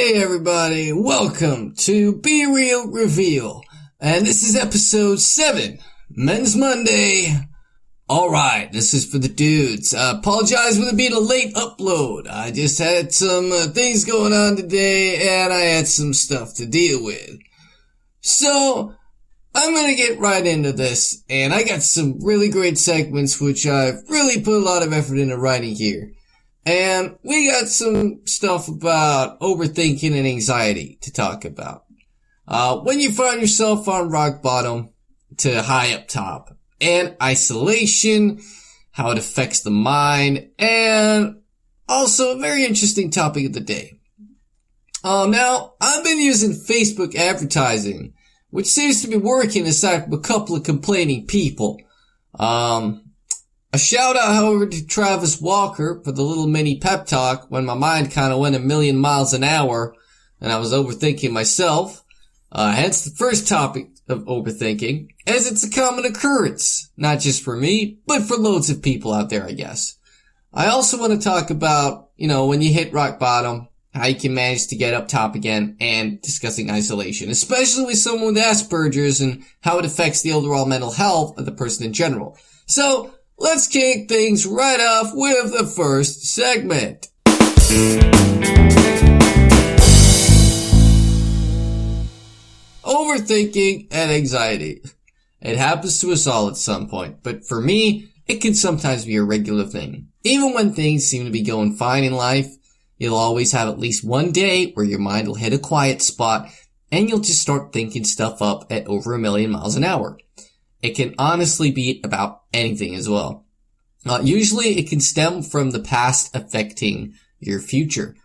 Hey everybody, welcome to Be Real Reveal, and this is episode 7, Men's Monday. Alright, this is for the dudes. Apologize for being a late upload. I just had some things going on today, and I had some stuff to deal with. So, I'm gonna get right into this, and I got some really great segments which I've really put a lot of effort into writing here. And we got some stuff about overthinking and anxiety to talk about. When you find yourself on rock bottom to high up top, and isolation, how it affects the mind, and also a very interesting topic of the day. Now, I've been using Facebook advertising, which seems to be working aside from a couple of complaining people. A shout out, however, to Travis Walker for the little mini pep talk when my mind kind of went a million miles an hour and I was overthinking myself. Hence the first topic of overthinking, as it's a common occurrence, not just for me, but for loads of people out there, I guess. I also want to talk about, when you hit rock bottom, how you can manage to get up top again, and discussing isolation, especially with someone with Asperger's and how it affects the overall mental health of the person in general. So, let's kick things right off with the first segment. Overthinking and anxiety. It happens to us all at some point, but for me, it can sometimes be a regular thing. Even when things seem to be going fine in life, you'll always have at least one day where your mind will hit a quiet spot and you'll just start thinking stuff up at over a million miles an hour. It can honestly be about anything as well. Usually it can stem from the past affecting your future.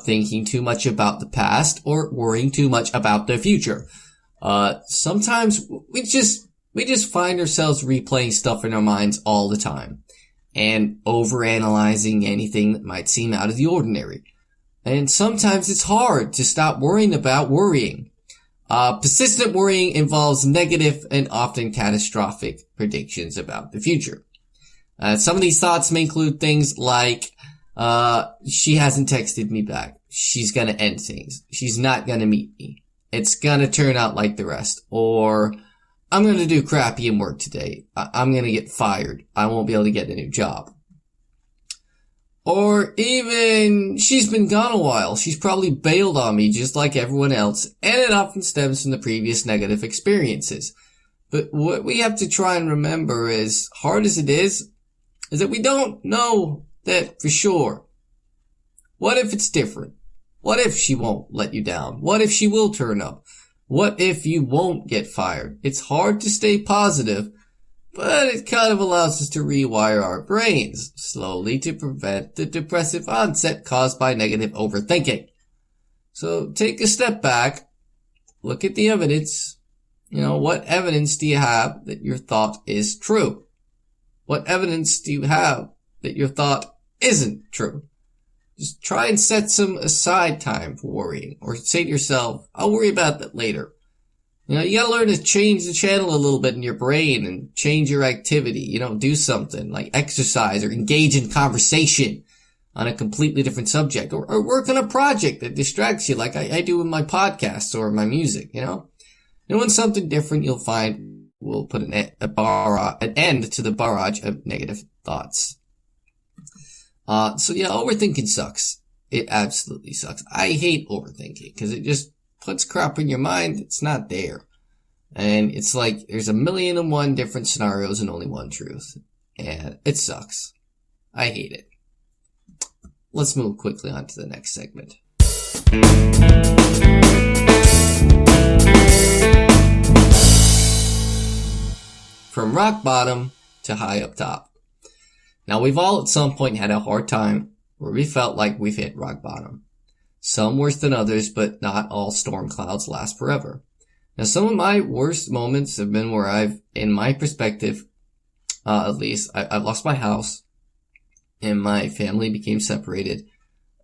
Thinking too much about the past or worrying too much about the future. Sometimes we just find ourselves replaying stuff in our minds all the time and overanalyzing anything that might seem out of the ordinary. And sometimes it's hard to stop worrying about worrying. Persistent worrying involves negative and often catastrophic predictions about the future. Some of these thoughts may include things like, she hasn't texted me back. She's gonna end things. She's not gonna meet me. It's gonna turn out like the rest. Or, I'm gonna do crappy in work today. I'm gonna get fired. I won't be able to get a new job. Or even, she's been gone a while. She's probably bailed on me just like everyone else. And it often stems from the previous negative experiences. But what we have to try and remember, as hard as it is that we don't know that for sure. What if it's different? What if she won't let you down? What if she will turn up? What if you won't get fired? It's hard to stay positive, but it kind of allows us to rewire our brains slowly to prevent the depressive onset caused by negative overthinking. So take a step back, look at the evidence. What evidence do you have that your thought is true? What evidence do you have that your thought isn't true? Just try and set some aside time for worrying, or say to yourself, I'll worry about that later. You gotta learn to change the channel a little bit in your brain and change your activity. Do something like exercise or engage in conversation on a completely different subject, or work on a project that distracts you like I do with my podcasts or my music, Doing something different, you'll find will put an end to the barrage of negative thoughts. Overthinking sucks. It absolutely sucks. I hate overthinking because it just puts crap in your mind that's not there. And it's like there's 1,000,001 different scenarios and only one truth. And it sucks. I hate it. Let's move quickly on to the next segment. From rock bottom to high up top. Now, we've all at some point had a hard time where we felt like we've hit rock bottom. Some worse than others, but not all storm clouds last forever. Now, some of my worst moments have been where in my perspective, at least, I've lost my house and my family became separated,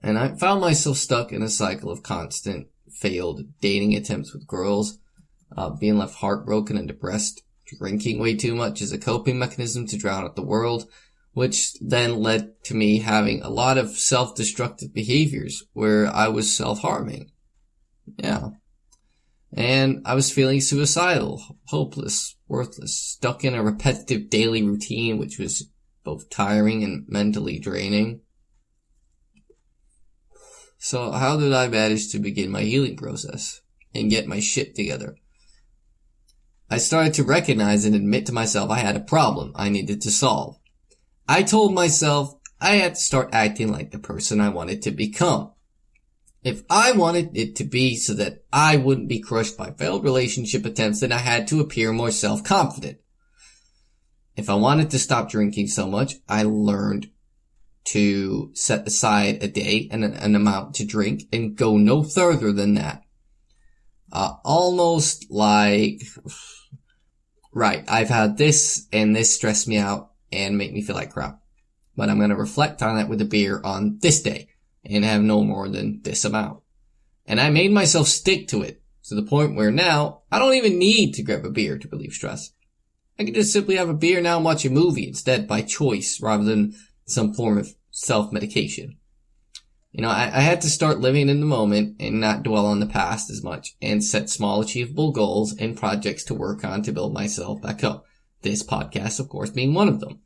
and I found myself stuck in a cycle of constant failed dating attempts with girls, being left heartbroken and depressed, drinking way too much as a coping mechanism to drown out the world, which then led to me having a lot of self-destructive behaviors where I was self-harming. Yeah. And I was feeling suicidal, hopeless, worthless, stuck in a repetitive daily routine, which was both tiring and mentally draining. So how did I manage to begin my healing process and get my shit together? I started to recognize and admit to myself I had a problem I needed to solve. I told myself I had to start acting like the person I wanted to become. If I wanted it to be so that I wouldn't be crushed by failed relationship attempts, then I had to appear more self-confident. If I wanted to stop drinking so much, I learned to set aside a day and an amount to drink and go no further than that. Almost like, right, I've had this and this stressed me out and make me feel like crap. But I'm going to reflect on that with a beer on this day and have no more than this amount. And I made myself stick to it to the point where now I don't even need to grab a beer to relieve stress. I can just simply have a beer now and watch a movie instead by choice rather than some form of self-medication. I had to start living in the moment and not dwell on the past as much and set small achievable goals and projects to work on to build myself back up. This podcast, of course, being one of them.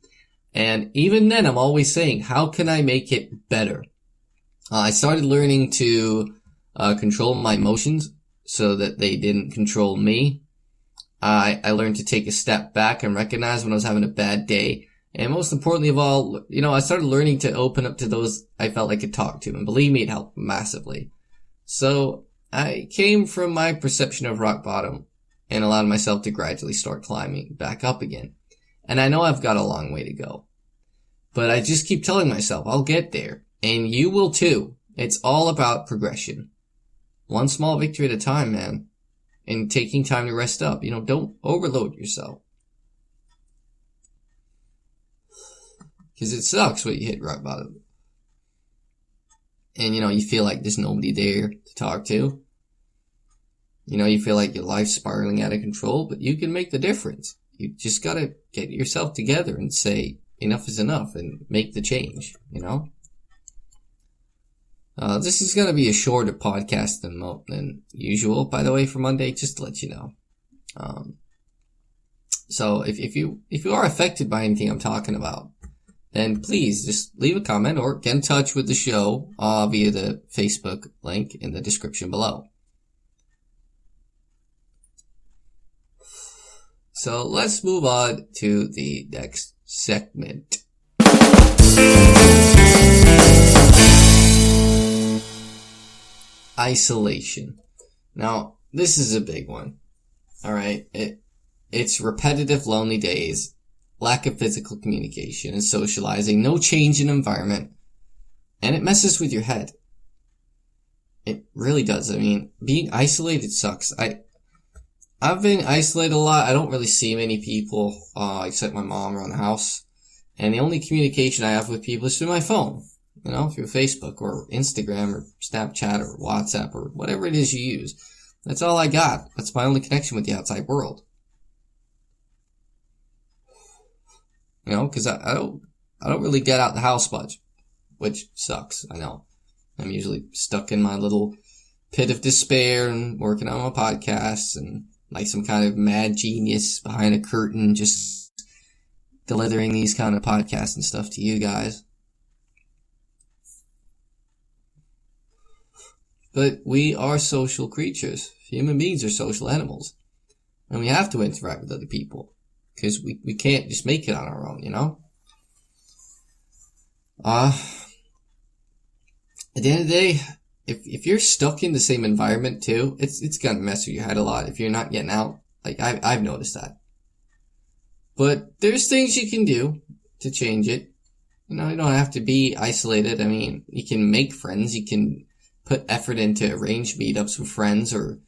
And even then, I'm always saying, how can I make it better? I started learning to control my emotions so that they didn't control me. I learned to take a step back and recognize when I was having a bad day. And most importantly of all, I started learning to open up to those I felt I could talk to. And believe me, it helped massively. So I came from my perception of rock bottom and allowed myself to gradually start climbing back up again. And I know I've got a long way to go. But I just keep telling myself I'll get there. And you will too. It's all about progression. One small victory at a time, man. And taking time to rest up. Don't overload yourself. Because it sucks when you hit rock bottom. And, you feel like there's nobody there to talk to. You feel like your life's spiraling out of control, but you can make the difference. You just gotta get yourself together and say, enough is enough, and make the change, This is gonna be a shorter podcast than usual, by the way, for Monday, just to let you know. So if you are affected by anything I'm talking about, then please just leave a comment or get in touch with the show, via the Facebook link in the description below. So let's move on to the next segment. Isolation. Now, this is a big one. Alright? It's repetitive lonely days, lack of physical communication and socializing, no change in environment, and it messes with your head. It really does. Being isolated sucks. I've been isolated a lot. I don't really see many people, except my mom around the house. And the only communication I have with people is through my phone. Through Facebook or Instagram or Snapchat or WhatsApp or whatever it is you use. That's all I got. That's my only connection with the outside world. Cause I don't really get out the house much. Which sucks, I know. I'm usually stuck in my little pit of despair and working on my podcasts and like some kind of mad genius behind a curtain just delivering these kind of podcasts and stuff to you guys. But we are social creatures. Human beings are social animals. And we have to interact with other people. Because we can't just make it on our own, At the end of the day, if you're stuck in the same environment too, it's gonna mess with your head a lot if you're not getting out. Like, I've noticed that. But there's things you can do to change it. You don't have to be isolated. You can make friends. You can put effort into arrange meetups with friends or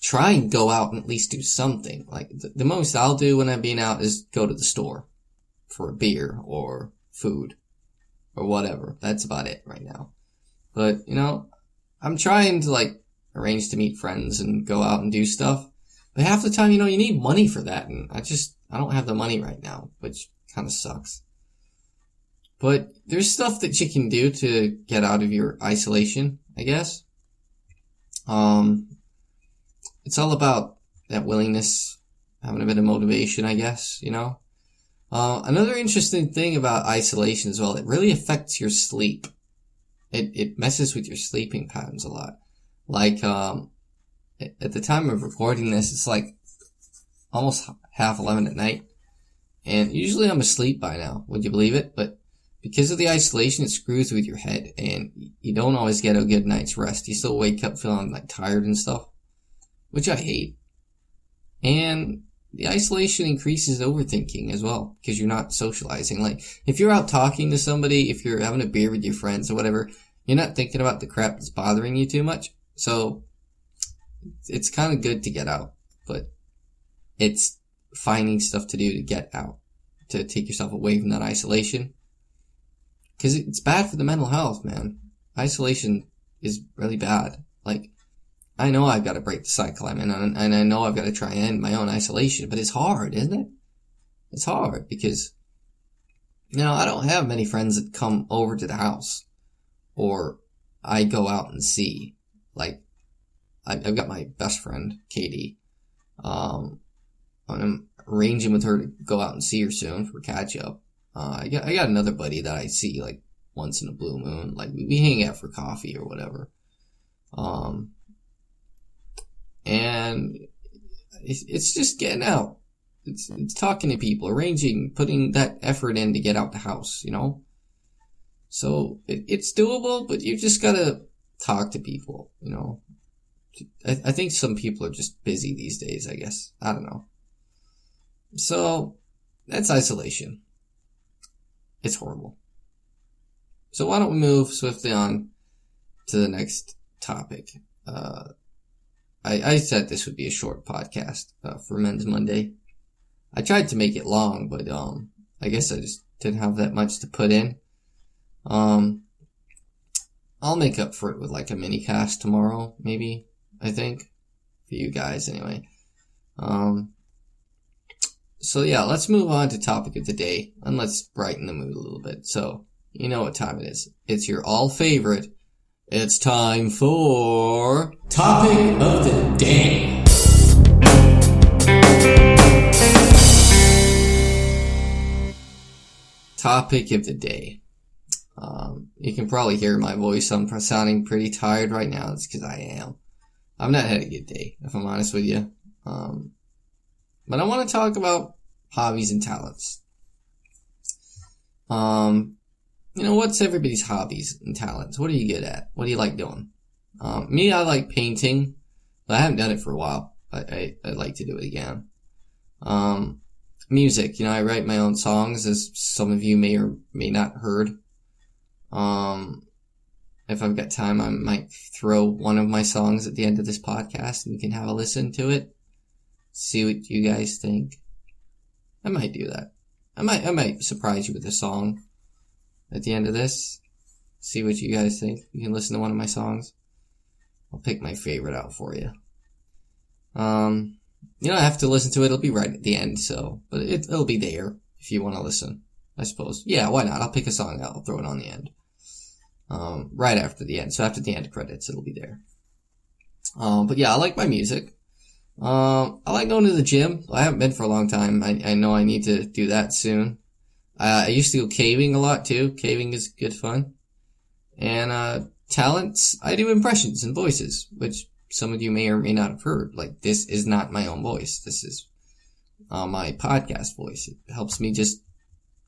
try and go out and at least do something. Like, the most I'll do when I'm being out is go to the store for a beer or food or whatever. That's about it right now. But, I'm trying to, arrange to meet friends and go out and do stuff. But half the time, you need money for that. And I don't have the money right now, which kind of sucks. But there's stuff that you can do to get out of your isolation, I guess. It's all about that willingness, having a bit of motivation, I guess, Another interesting thing about isolation as well, it really affects your sleep. It messes with your sleeping patterns a lot. Like, at the time of recording this, it's like almost 11:30 at night. And usually I'm asleep by now, would you believe it? But because of the isolation, it screws with your head and you don't always get a good night's rest. You still wake up feeling like tired and stuff, which I hate. And the isolation increases overthinking as well because you're not socializing. Like, if you're out talking to somebody, if you're having a beer with your friends or whatever, you're not thinking about the crap that's bothering you too much. So it's kind of good to get out, but it's finding stuff to do to get out, to take yourself away from that isolation. Because it's bad for the mental health, man. Isolation is really bad. Like, I know I've got to break the cycle I'm in, and I know I've got to try and end my own isolation, but it's hard, isn't it? It's hard because, I don't have many friends that come over to the house, or I go out and see. Like, I've got my best friend, Katie. I'm arranging with her to go out and see her soon for catch up. I got another buddy that I see like once in a blue moon. Like, we hang out for coffee or whatever. And it's just getting out. It's talking to people, arranging, putting that effort in to get out the house, So it's doable, but you just gotta talk to people, I think some people are just busy these days, I guess. I don't know. So that's isolation. It's horrible. So why don't we move swiftly on to the next topic? I said this would be a short podcast for Men's Monday. I tried to make it long, but I guess I just didn't have that much to put in. I'll make up for it with like a mini cast tomorrow, maybe, I think, for you guys anyway. So yeah, let's move on to topic of the day, and let's brighten the mood a little bit. So, you know what time it is. It's your all favorite. It's time for topic of the day. Topic of the day. You can probably hear my voice. I'm sounding pretty tired right now. It's because I am. I've not had a good day, if I'm honest with you. But I want to talk about hobbies and talents. What's everybody's hobbies and talents? What are you good at? What do you like doing? Me, I like painting, but I haven't done it for a while. I'd like to do it again. Music, I write my own songs, as some of you may or may not heard. If I've got time, I might throw one of my songs at the end of this podcast and you can have a listen to it. See what you guys think. I might do that. I might surprise you with a song at the end of this. See what you guys think. You can listen to one of my songs. I'll pick my favorite out for you. I have to listen to it. It'll be right at the end, but it'll be there if you want to listen, I suppose. Yeah, why not? I'll pick a song out. I'll throw it on the end. Right after the end. So after the end credits, it'll be there. But yeah, I like my music. I like going to the gym. I haven't been for a long time. I know I need to do that soon. I used to go caving a lot too. Caving is good fun. And, talents, I do impressions and voices, which some of you may or may not have heard. Like, this is not my own voice. This is, my podcast voice. It helps me just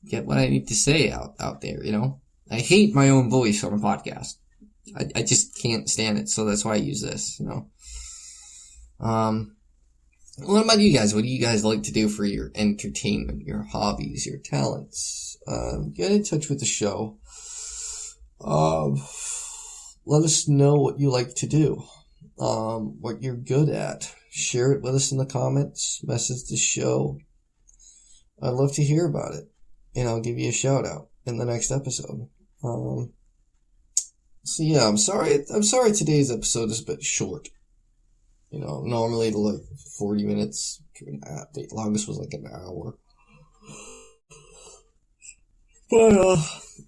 get what I need to say out there, I hate my own voice on a podcast. I just can't stand it, so that's why I use this, What about you guys? What do you guys like to do for your entertainment, your hobbies, your talents? Get in touch with the show. Let us know what you like to do. What you're good at. Share it with us in the comments. Message the show. I'd love to hear about it. And I'll give you a shout out in the next episode. So yeah, I'm sorry today's episode is a bit short. Normally it'll like 40 minutes. The longest was like an hour. But,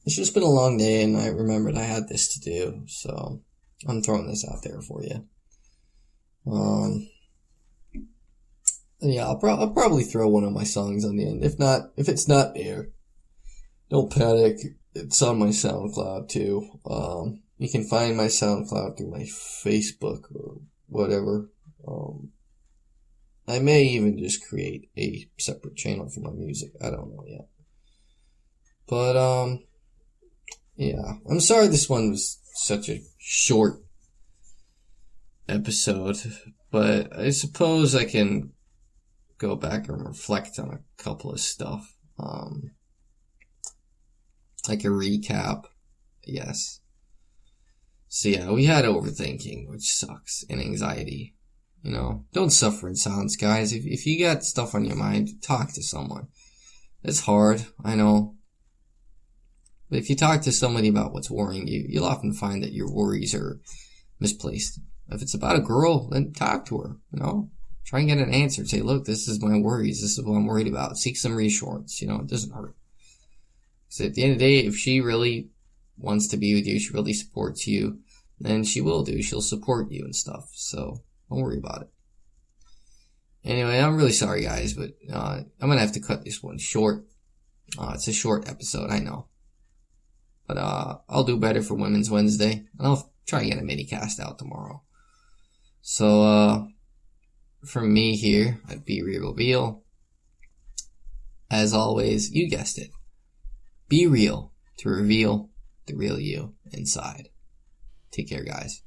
it's just been a long day and I remembered I had this to do. So, I'm throwing this out there for you. Yeah, I'll probably throw one of my songs on the end. If it's not there, don't panic. It's on my SoundCloud too. You can find my SoundCloud through my Facebook or whatever. I may even just create a separate channel for my music. I don't know yet. But, yeah. I'm sorry this one was such a short episode, but I suppose I can go back and reflect on a couple of stuff. Like a recap, yes. So yeah, we had overthinking, which sucks, and anxiety. Don't suffer in silence, guys. If you got stuff on your mind, talk to someone. It's hard, I know. But if you talk to somebody about what's worrying you, you'll often find that your worries are misplaced. If it's about a girl, then talk to her, Try and get an answer. Say, look, this is my worries. This is what I'm worried about. Seek some reassurance. It doesn't hurt. So at the end of the day, if she really wants to be with you, she really supports you, then she will do. She'll support you and stuff. So don't worry about it. Anyway, I'm really sorry, guys, but I'm going to have to cut this one short. It's a short episode, I know. But I'll do better for Women's Wednesday, and I'll try and get a mini cast out tomorrow. So, from me here at Be Real Reveal, as always, you guessed it. Be real to reveal the real you inside. Take care, guys.